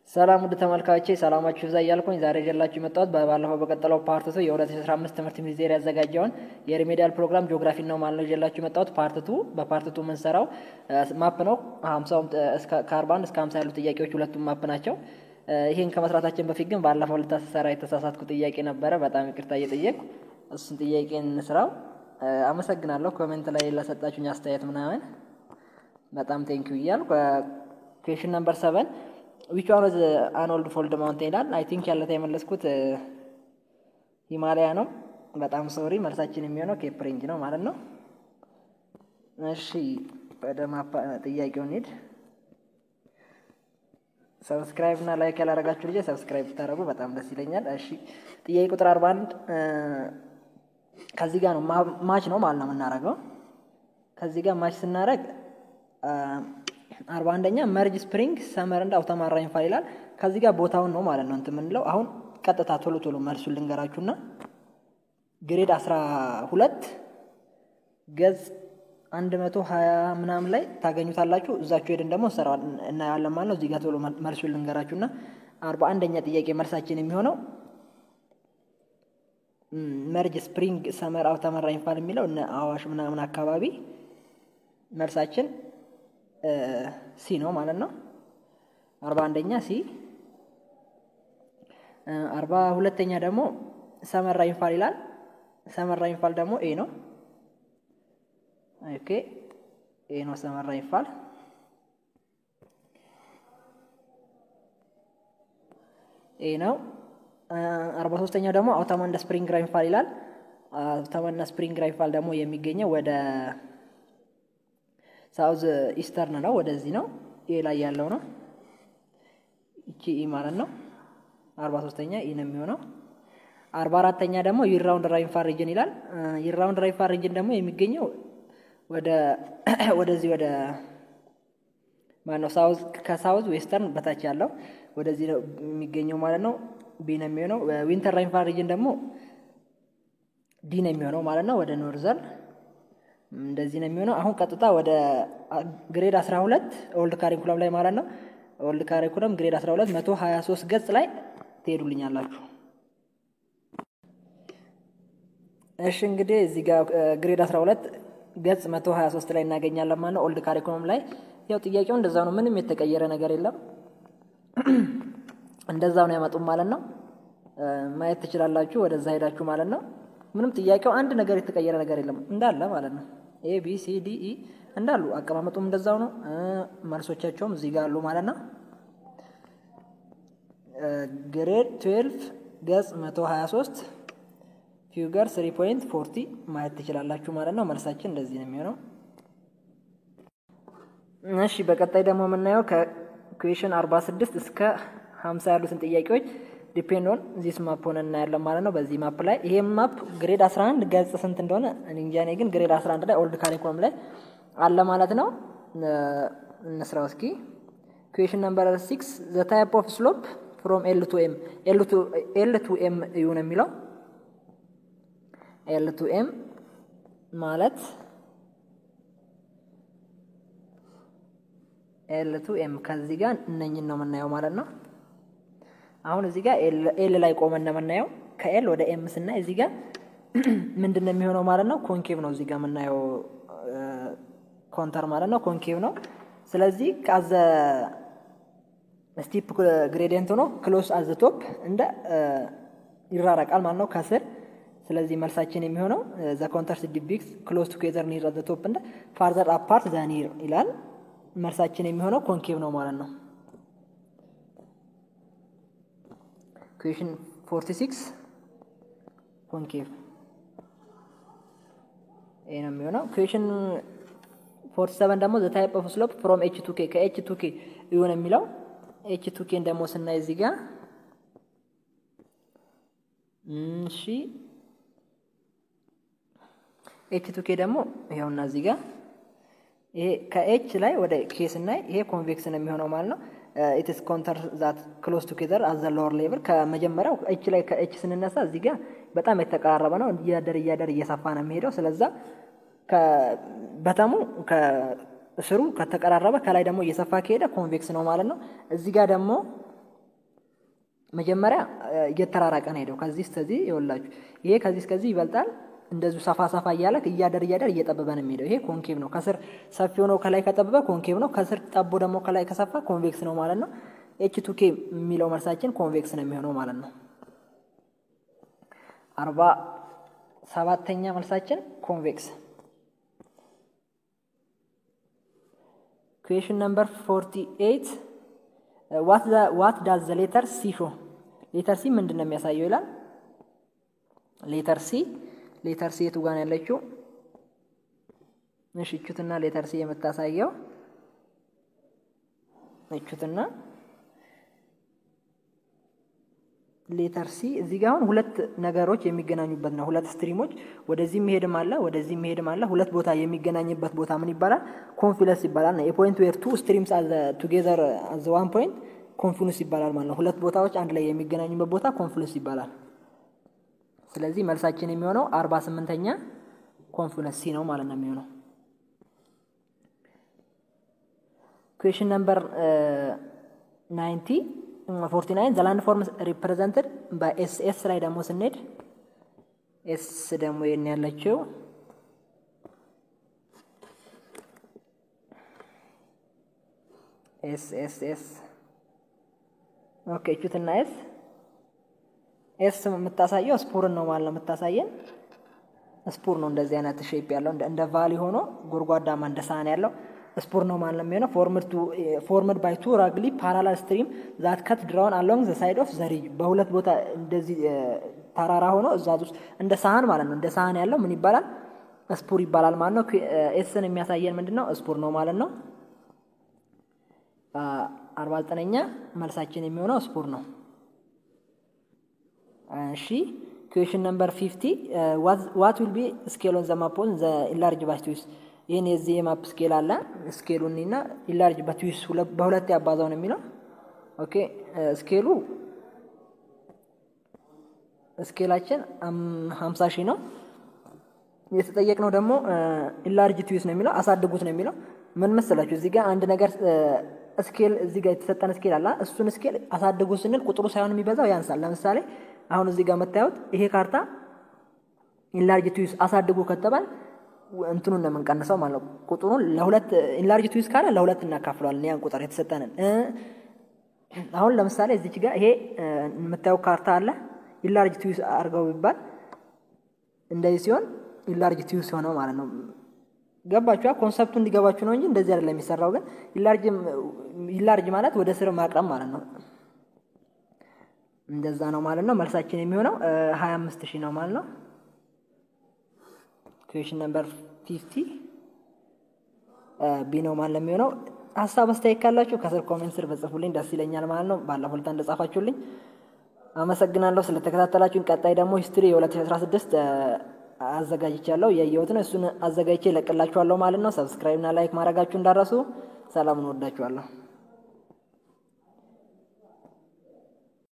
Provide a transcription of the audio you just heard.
ሰላም ወደ ተመልካቾቼ ሰላማችሁ ይብዛ እያልኩኝ ዛሬ ጀላችሁ መጣሁት ባለፈው በቀጠለው ፓርት 2 የ2015 ትምህርት ሚኒስቴር ያዘጋጀውን የሪሜዲያል ፕሮግራም ጂኦግራፊ ነው ማለት ነው ጀላችሁ መጣሁት ፓርት 2 በፓርት 2 ምን ሰራው ማፕ ነው 50 እስከ 40 እስከ 50 ያሉ ጥያቄዎች ሁለቱም ማፕ ናቸው። ይሄን ከመስራታችን በፊት ግን ባለፈው ልታሰራ የተሳሳትኩ ጥያቄ ነበረ በጣም ይቅርታ እየጠየቅኩ እሱን ጥያቄ እንስራው። አመሰግናለሁ ኮሜንት ላይ ለሰጣችሁኝ አስተያየት ምናምን በጣም ቴንኪው እያልኩ ኩዌስችን ነምበር 7 which one is an old fold mountain ይላል። አይ ቲንክ ያለታ የመለስኩት ሂማላያ ነው። በጣም ሶሪ መልሳችን የሚሆነው ኬፕ ሬንጅ ነው ማለት ነው። እሺ ወደ ማፕ ጥያቄው እንሂድ። ሰብስክራይብ እና ላይክ ያላረጋችሁ ልጅ ሰብስክራይብ ታረጉ በጣም ደስ ይለኛል። እሺ ጥያቄ ቁጥር 41 ከዚህ ጋር ነው ማች ነው ማለት ነው የምናረገው። ከዚህ ጋር ማች ስናረግ 41ኛ መርጅ ስፕሪንግ ሰመር እንደ አውተማር ራይንፋል ይላል። ከዚህ ጋር ቦታውን ነው ማለት ነው እንትን ምንለው። አሁን ቀጥታ ቶሎ መልሱን ልንገራችሁና ግሬድ 12 ገጽ 120 ምናምን ላይ ታገኙታላችሁ። እዛችሁ ሄደን ደግሞ እናያለን ማለት ነው። እዚህ ጋር ቶሎ መልሱን ልንገራችሁና 41ኛ ጥያቄ መልሳችን የሚሆነው መርጅ ስፕሪንግ ሰመር አውተማር ራይንፋል የሚለው እነ አዋሽ ምናምን አካባቢ መልሳችን ሲ ነው ማለት ነው። 41ኛ ሲ። 42ኛ ደግሞ ሰመር ራይንፋል ይላል። ሰመር ራይንፋል ደግሞ ኤ ነው። ኦኬ ኤ ነው ሰመር ራይንፋል። ኤ ነው። 43ኛው ደግሞ አውተማን እንደ ስፕሪንግ ራይንፋል ይላል። አውተማን እና ስፕሪንግ ራይንፋል ደግሞ የሚገኘው ወደ ሳውዝ ኢስተርን ነው ወደዚህ ነው ኤ ላይ ያለው ነው። እቺ ኢ ማለት ነው። 43ኛ ኢ ነው የሚሆነው። 44ኛ ደግሞ ይራውንድ ራይንፋል ሪጅን ይላል። ይራውንድ ራይንፋል ሪጅን ደግሞ የሚገኘው ወደዚህ ወደ ማነው ሳውዝ ከሳውዝ ዌስተርን በታች ያለው ወደዚህ ነው የሚገኘው ማለት ነው። ቢ ነው የሚሆነው። ዊንተር ራይንፋል ሪጅን ደግሞ ዲ ነው የሚሆነው ማለት ነው ወደ ኖርዘርን እንደዚህ ነው የሚሆነው። አሁን ቀጥታ ወደ ግሬድ 12 ኦልድ ካሪኩለም ላይ ማለት ነው። ኦልድ ካሪኩለም ግሬድ 12 123 ገጽ ላይ ትሄዱልኛላችሁ። እሺ እንግዲህ እዚህ ጋር ግሬድ 12 ገጽ 123 ላይ እናገኛለን ማለት ነው ኦልድ ካሪኩለም ላይ። ያው ጥያቄው እንደዛው ነው ምንም የተቀየረ ነገር የለም። እንደዛው ነው ያመጡም ማለት ነው። ማየት ትችላላችሁ ወደዛ ሄዳችሁ ማለት ነው። ምንም ጥያቄው አንድ ነገር የተቀየረ ነገር የለም እንዳለ ማለት ነው። ኤ ቢ ሲ ዲ ኢ እንዳሉ አቀማመጡም እንደዛው ነው። መልሶቻቸውም እዚህ ጋር አሉ ማለት ነው። ግሬድ 12 ገጽ 123 ፊገር 3.40 ማየት ትችላላችሁ ማለት ነው። መልሳችን እንደዚህ ነው የሚሆነው። እሺ በቀጣይ ደግሞ የምናየው ከኩዌሽን 46 እስከ 50 ያሉትን ጥያቄዎች ዲፔንድ ኦን ዚስ ማፕ ሆነ እናያለን ማለት ነው። በዚህ ማፕ ላይ ይሄ ማፕ ግሬድ 11 ገጽ ስንት እንደሆነ እኔ እንጃ። እኔ ግን ግሬድ 11 ላይ ኦልድ ካሪኩለም ላይ አለ ማለት ነው። እንስራው እስኪ። ኩዌሽን ነምበር 6 ዘ ታይፕ ኦፍ ስሎፕ ፍሮም ኤል ቱ ኤም እዩ ነው የሚለው። ኤል ቱ ኤም ማለት ኤል ቱ ኤም ከዚህ ጋር እነኝን ነው የምናየው ማለት ነው። አሁን እዚህ ጋር ኤል ላይ ቆመን ነው የምናየው። ከኤል ወደ ኤም ስናይ እዚህ ጋር ምንድነው የሚሆነው ማለት ነው? ኮንኬቭ ነው እዚህ ጋር የምናየው ኮንተር ማለት ነው። ኮንኬቭ ነው። ስለዚህ ካዘ ስቲፕ ግሬዲየንት ነው ክሎስ አዝ ቶፕ እንደ ይራራቃል ማለት ነው ከስር። ስለዚህ መልሳችን የሚሆነው ዘ ኮንተርስ ዲፒክስ ክሎስ ቱጌዘር ኒር አዝ ቶፕ እንደ ፋርዘር አፓርት ዛን ኒር ይላል። መልሳችን የሚሆነው ኮንኬቭ ነው ማለት ነው። ኩዌሽን 46 ኮንኬቭ ኤ ነው የሚሆነው። ኩዌሽን 47 ደግሞ ዘ ታይፕ ኦፍ ስሎፕ ፍሮም ኤች ቱ ኬ ከኤች ቱ ኬ ይሆን የሚለው። ኤች ቱ ኬን ደግሞ ስናይ እዚህ ጋር እሺ ኤች ቱ ኬ ደግሞ ይሄውና እዚህ ጋር ይሄ ከኤች ላይ ወደ ኬ ስናይ ይሄ ኮንቬክስ ነው የሚሆነው ማለት ነው። it is counter that close together at the lower level ከመጀመሪያው ኤች ላይ ከኤች ስንነሳ እዚህ ጋር በጣም የተቀራረበ ነው እያደር እየሰፋ ነው የሚሄደው። ስለዛ በተሙ ከስሩ ከተቀራረበ ከላይ ደግሞ እየሰፋ ከሄደ ኮንቬክስ ነው ማለት ነው። እዚህ ጋር ደግሞ መጀመሪያ እየተራራቀ ነው ሄደው ከዚህ እስከዚህ ይወላችሁ ይሄ ከዚህ እስከዚህ ይበልጣል እንደዚህ ሰፋ እያለ እያደር እየጠበበ ነው የሚሄደው። ይሄ ኮንኬቭ ነው። ከስር ሰፊ ሆኖ ከላይ ከጠበበ ኮንኬቭ ነው። ከስር ጠቦ ደግሞ ከላይ ከሰፋ ኮንቬክስ ነው ማለት ነው። H2K የሚለው መልሳችን ኮንቬክስ ነው የሚሆነው ማለት ነው። 47ኛ መልሳችን ኮንቬክስ። Question number 48 what does the letter C show? letter C ምንድነው የሚያሳየው ይላል። letter C የቱ ጋር ያለችው? እሺ እቹትና letter C የምታሳየው እቹትና letter C እዚህ ጋር አሁን ሁለት ነገሮች የሚገናኙበት ነው። ሁለት ስትሪሞች ወደዚህ መሄድም አለ ሁለት ቦታ የሚገናኝበት ቦታ ምን ይባላል? ኮንፍሉንስ ይባላል ነው። a point where two streams are together as one point ኮንፍሉንስ ይባላል ማለት ነው። ሁለት ቦታዎች አንድ ላይ የሚገናኙበት ቦታ ኮንፍሉንስ ይባላል። ስለዚህ መልሳችን የሚሆነው 48ኛ ኮንፍሉንስ C ነው ማለት ነው የሚሆነው። Question number 49 the landforms represented by SS ላይ ደግሞ ስንሄድ S ደግሞ የኔ ያለችው S ኦኬ እቹትና S የምታሳየው ስፑርን ነው ማለት ነው። የምታሳየን ስፑር ነው። እንደዚህ አይነት ሼፕ ያለው እንደ ቫሊ ሆኖ ጎርጓዳማ እንደ ሳህን ያለው ስፑር ነው ማለት ነው የሚሆነው። formed by two raggly parallel stream that cut drawn along the side of the ridge በሁለት ቦታ እንደዚህ ተራራ ሆኖ እዛት ውስጥ እንደ ሳህን ማለት ነው። እንደ ሳህን ያለው ምን ይባላል? ስፑር ይባላል ማለት ነው። ኤስን የሚያሳየን ምንድነው? ስፑር ነው ማለት ነው። 49ኛ መልሳችን የሚሆነው ስፑር ነው። እሺ question number 50 what will be scale on the map on the enlarged values? ይሄን የዚህ የማፕ ስኬል አለ። ስኬሉንና ኢንላርጅ በትዊስ በሁለት ያባዛው ነው የሚለው። ኦኬ ስኬላችን 50,000 ነው። የተጠየቅነው ደግሞ ኢንላርጅ ትዊስ ነው የሚለው አሳድጉት ነው የሚለው። ምን መሰላችሁ እዚህ ጋር አንድ ነገር ስኬል እዚህ ጋር የተሰጠን ስኬል አለ። እሱን ስኬል አሳድጉ ስንል ቁጥሩ ሳይሆን የሚበዛው ያንሳል። ለምሳሌ አሁን እዚህ ጋር መታየት ይሄ ካርታ ኢንላርጅ ትዊስ አሳድጉ ከተባለ እንትኑን ነው የምንቀንሰው ማለት ነው። ቁጥሩን ለሁለት ኢንላርጅ ትዊስ ካለ ለሁለት እናካፍለዋለን ያን ቁጥር የተሰጠንን። አሁን ለምሳሌ እዚች ጋር ይሄ የምታየው ካርታ አለ ኢንላርጅ ትዊስ አድርገው ቢባል እንደዚህ ሲሆን ኢንላርጅ ትዊስ ሆነው ማለት ነው። ገባችሁ? ኮንሰፕቱ እንዲገባችሁ ነው እንጂ እንደዚህ አይደለም የሚሰራው። ግን ኢንላርጅ ማለት ወደ ስር ማቅረብ ማለት ነው። እንደዛ ነው ማለት ነው። መልሳችን የሚሆነው 25,000 ነው ማለት ነው። question number 50 ቢ ነው ማለት ነው የሚሆነው። ሐሳብ አስተያየት ካላችሁ ከስር ኮሜንት ስር በጽፉልኝ ደስ ይለኛል ማለት ነው። ባለፈው ለታ እንደጻፋችሁልኝ አመሰግናለሁ ስለተከታተላችሁኝ። ቀጣይ ደግሞ ሂስትሪ የ2016 አዘጋጅቻለሁ ያየሁትን እሱን አዘጋጅቼ ለቅላችኋለሁ ማለት ነው። ሰብስክራይብ እና ላይክ ማድረጋችሁ እንዳትረሱ። ሰላም ነው። ወዳችኋለሁ።